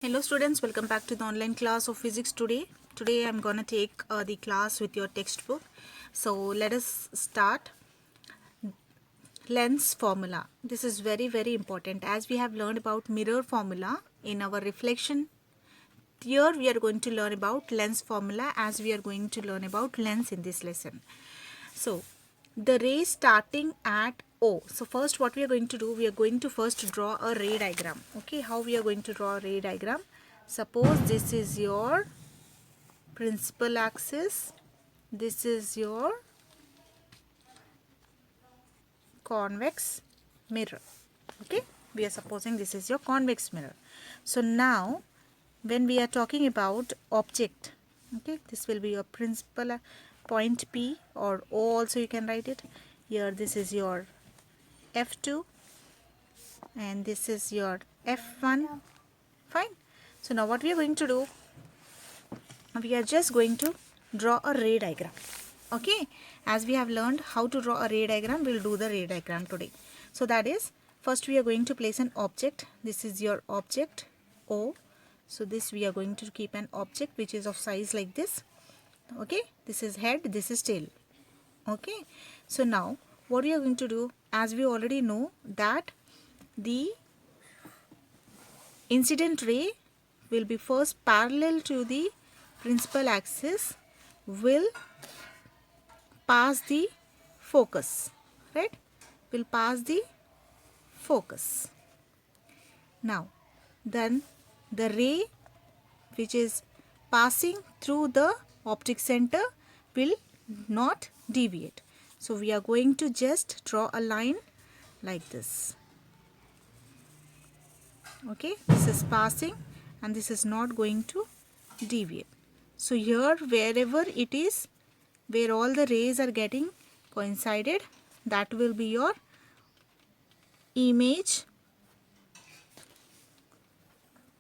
Hello students, welcome back to the online class of physics today. Today I'm gonna take the class with your textbook. So let us start. Lens formula. This is very important as we have learned about mirror formula in our reflection. Here we are going to learn about lens formula as we are going to learn about lens in this lesson. So the ray starting at O. So first what we are going to do, we are going to first draw a ray diagram. Okay, how we are going to draw a ray diagram? Suppose this is your principal axis, this is your convex mirror. Okay, we are supposing this is your convex mirror. So now when we are talking about object, okay, this will be your principal point P or O also you can write it. Here this is your F2 and this is your F1. Fine. So now what we are going to do, we are just going to draw a ray diagram. Okay, as we have learned how to draw a ray diagram, we'll do the ray diagram today. So that is, first we are going to place an object. This is your object O. So this we are going to keep an object which is of size like this. Okay, this is head, this is tail. Okay, so now what we are going to do, as we already know that the incident ray will be first parallel to the principal axis, will pass the focus, right? Will pass the focus. Now, then the ray which is passing through the optic center will not deviate. So, we are going to just draw a line like this. Okay, this is passing and this is not going to deviate. So, here wherever it is, where all the rays are getting coincided, that will be your image.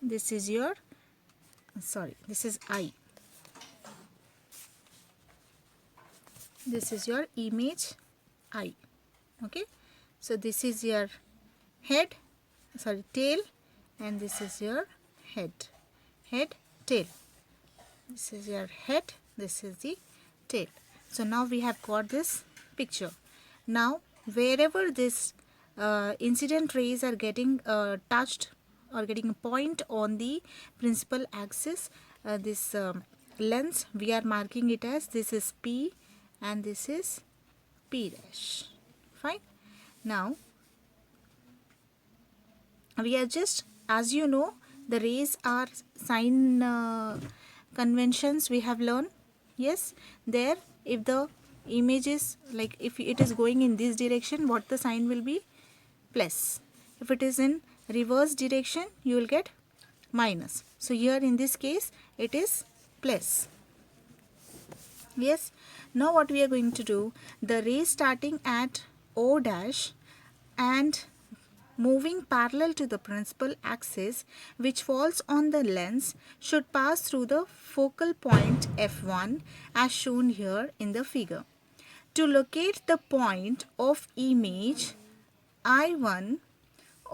This is your, this is I. This is your image I. Okay, so this is your head, tail, and this is your head, tail. This is your head, this is the tail. So now we have got this picture. Now wherever this incident rays are getting touched or getting a point on the principal axis, this lens, we are marking it as this is P and this is P dash. Fine. Now we are just, as you know, the rays are sign conventions we have learned. Yes, there if the image is like, if it is going in this direction, what the sign will be? Plus. If it is in reverse direction, you will get minus. So here in this case it is plus. Yes. Now what we are going to do, the ray starting at O dash and moving parallel to the principal axis which falls on the lens should pass through the focal point F1 as shown here in the figure. To locate the point of image I1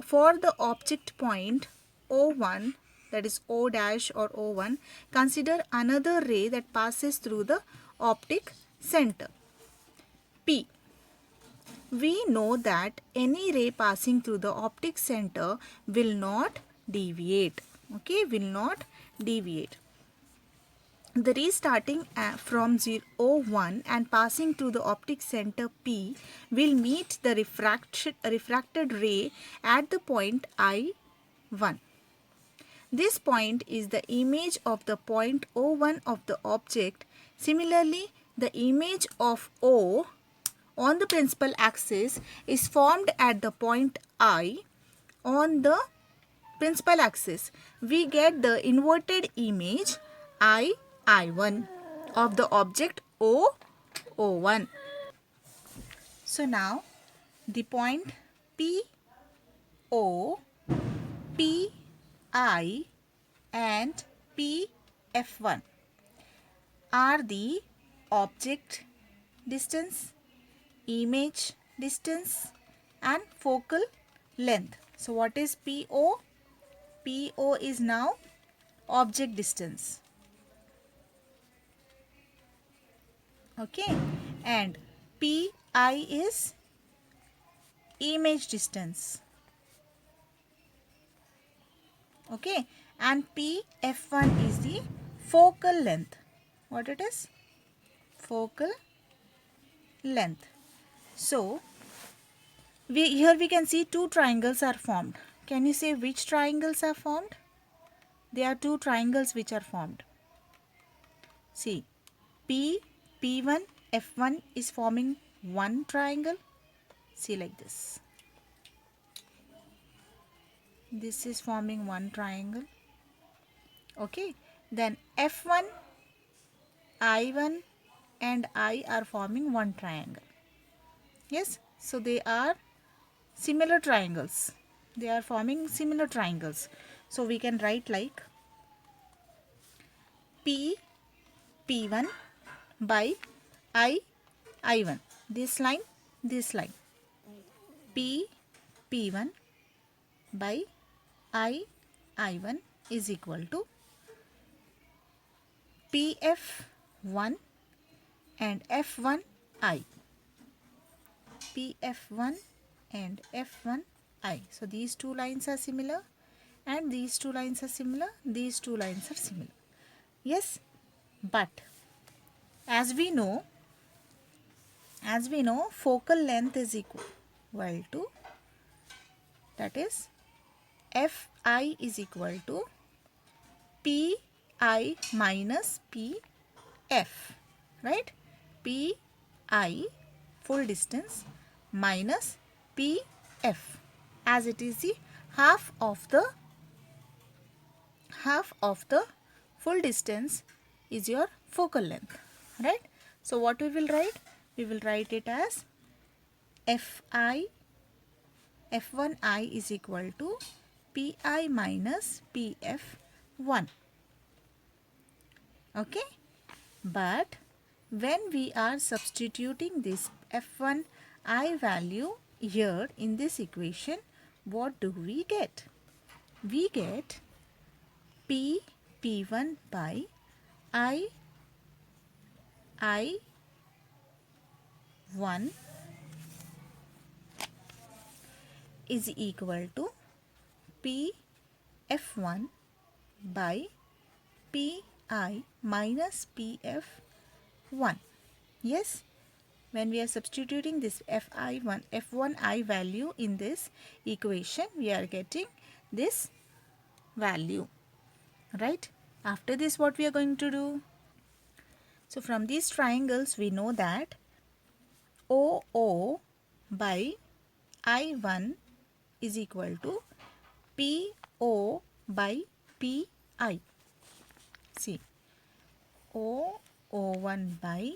for the object point O1, that is O dash or O1, consider another ray that passes through the optic center P. We know that any ray passing through the optic center will not deviate. Okay, will not deviate. The ray starting from 0, 1 and passing through the optic center P will meet the refracted ray at the point I1. This point is the image of the point O1 of the object. Similarly, the image of O on the principal axis is formed at the point I on the principal axis. We get the inverted image I1 of the object O1. So now the point PO, PI and PF1 are the object distance, image distance and focal length. So what is PO? PO is now object distance. Okay, and pi is image distance. Okay, and pf1 is the focal length. What it is? Focal length. So here we can see two triangles are formed. Can you say which triangles are formed? There are two triangles which are formed. See, P1, F1 is forming one triangle. See, like this. This is forming one triangle. Okay. Then F1, I1 and I are forming one triangle. Yes. So they are similar triangles. They are forming similar triangles. So we can write like P1 by I1. This line, this line. P1 by I1 is equal to PF1 and F1I. PF1 and F1I. So these two lines are similar and these two lines are similar. These two lines are similar. Yes, but as we know focal length is equal to, that is, Fi is equal to Pi minus Pf, right? Pi full distance minus Pf, as it is the half of the full distance is your focal length, right? So what we will write? We will write it as Fi F1I is equal to Pi minus Pf1. Okay, but when we are substituting this F1I value here in this equation, what do we get? We get P1 by I1 is equal to Pf1 by Pi minus Pf1. Yes, when we are substituting this F1I value in this equation, we are getting this value, right? After this, what we are going to do? So from these triangles, we know that OO by I1 is equal to PO by PI. See, OO1 by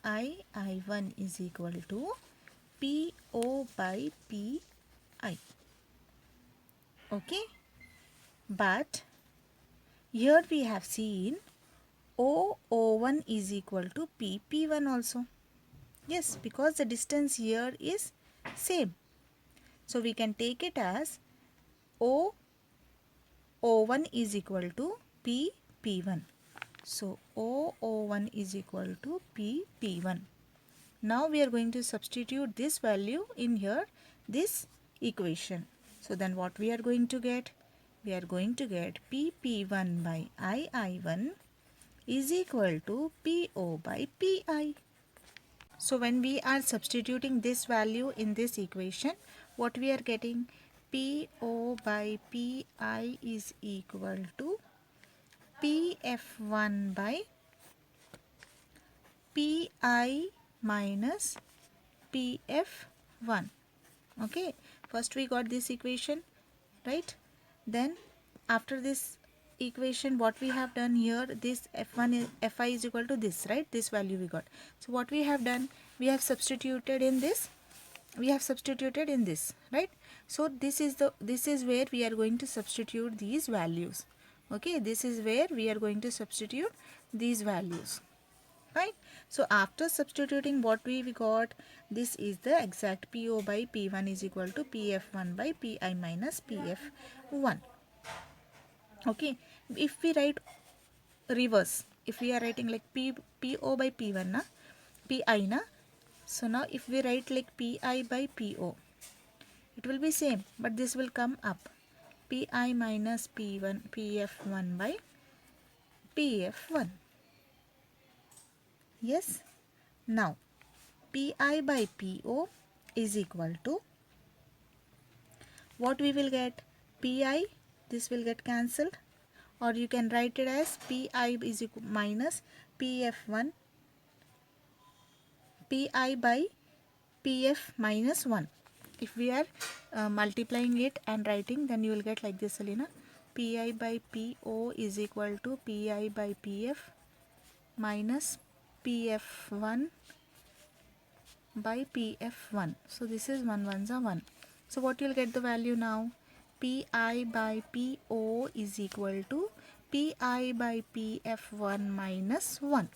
I1 is equal to PO by PI. Okay, but here we have seen OO1 is equal to PP1 also. Yes, because the distance here is same. So we can take it as OO1 is equal to PP1. So OO1 is equal to PP1. Now we are going to substitute this value in here, this equation. So then what we are going to get? We are going to get PP1 by I1 is equal to PO by PI. So when we are substituting this value in this equation, what we are getting? PO by PI is equal to PF1 by Pi minus Pf1. Okay, first we got this equation, right? Then after this equation, what we have done here, this F1 is, Fi is equal to this, right? This value we got. So what we have done, we have substituted in this, right? So this is where we are going to substitute these values. Okay, this is where we are going to substitute these values, right? So after substituting, what we got, this is the exact PO by P1 is equal to PF1 by PI minus PF1. Okay, If we write reverse, if we are writing like PO by P1 na, PI na, so now if we write like PI by PO, it will be same, but this will come up, PI minus P1 PF1 by PF1. Yes. Now PI by PO is equal to what we will get? PI, this will get cancelled, or you can write it as PI is equal minus PF1 PI by PF minus 1. If we are multiplying it and writing, then you will get like this, Alina. PI by PO is equal to PI by PF minus PF1 by PF1. So this is 1 ones are 1. So what you will get the value now? PI by PO is equal to PI by PF1 minus 1.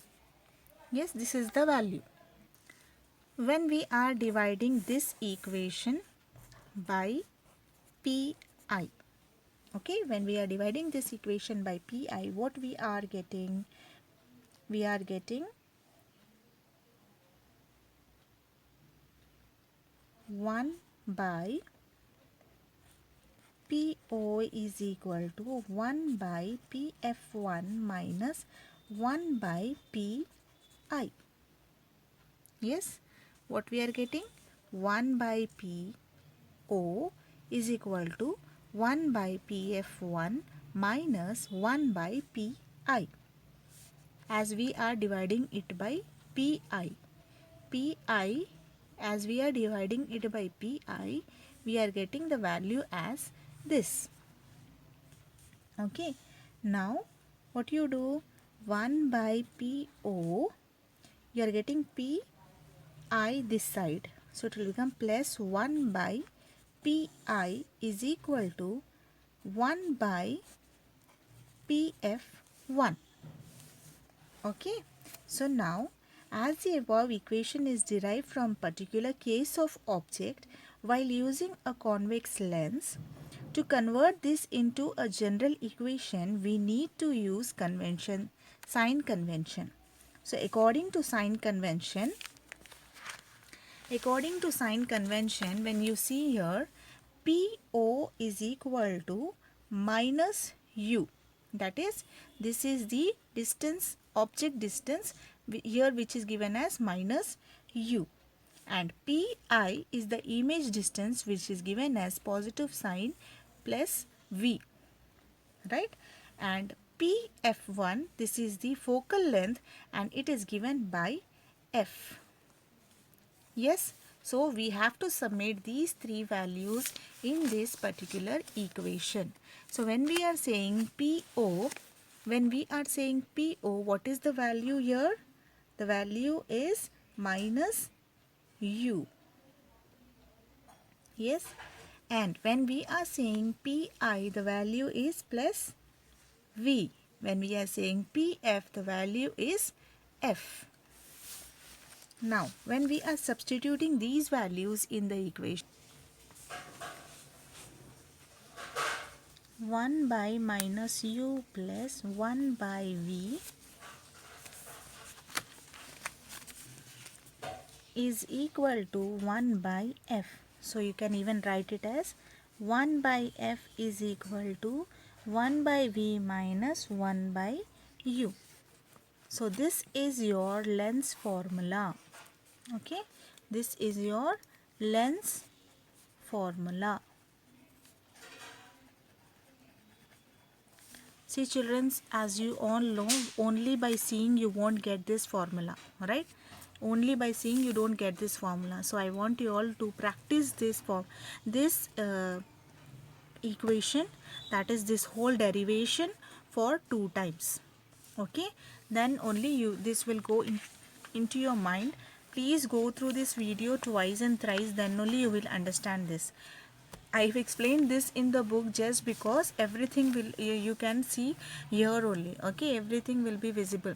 Yes, this is the value. When we are dividing this equation by PI, okay, when we are dividing this equation by PI, what we are getting? We are getting 1 by PO is equal to 1 by PF1 minus 1 by PI. Yes, what we are getting? 1 by PO is equal to 1 by PF1 minus 1 by PI. As we are dividing it by PI. PI, as we are dividing it by PI, we are getting the value as this. Okay. Now, what you do? 1 by PO, you are getting PI this side. So, it will become plus 1 by PI is equal to 1 by PF1. Okay. So, now as the above equation is derived from particular case of object while using a convex lens, to convert this into a general equation, we need to use convention, sign convention. So, according to sign convention, when you see here, PO is equal to minus U. That is, this is the distance, object distance here, which is given as minus U. And PI is the image distance, which is given as positive sign plus V. Right? And PF1, this is the focal length, and it is given by F. Yes, so we have to submit these three values in this particular equation. So when we are saying PO, what is the value here? The value is minus U. Yes, and when we are saying PI, the value is plus V. When we are saying PF, the value is F. Now, when we are substituting these values in the equation, 1 by minus U plus 1 by V is equal to 1 by F. So, you can even write it as 1 by F is equal to 1 by V minus 1 by U. So, this is your lens formula. Okay, this is your lens formula. See children, as you all know, only by seeing you won't get this formula, right? Only by seeing you don't get this formula. So I want you all to practice this equation, that is this whole derivation, for 2 times. Okay, then only this will go into your mind. Please go through this video twice and thrice, then only you will understand this. I've explained this in the book just because everything will you can see here only. Okay, everything will be visible.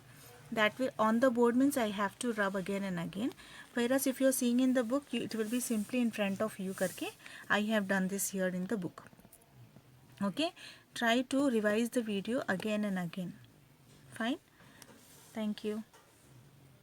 That will on the board means I have to rub again and again. Whereas if you're seeing in the book, it will be simply in front of you karke. I have done this here in the book. Okay, try to revise the video again and again. Fine. Thank you.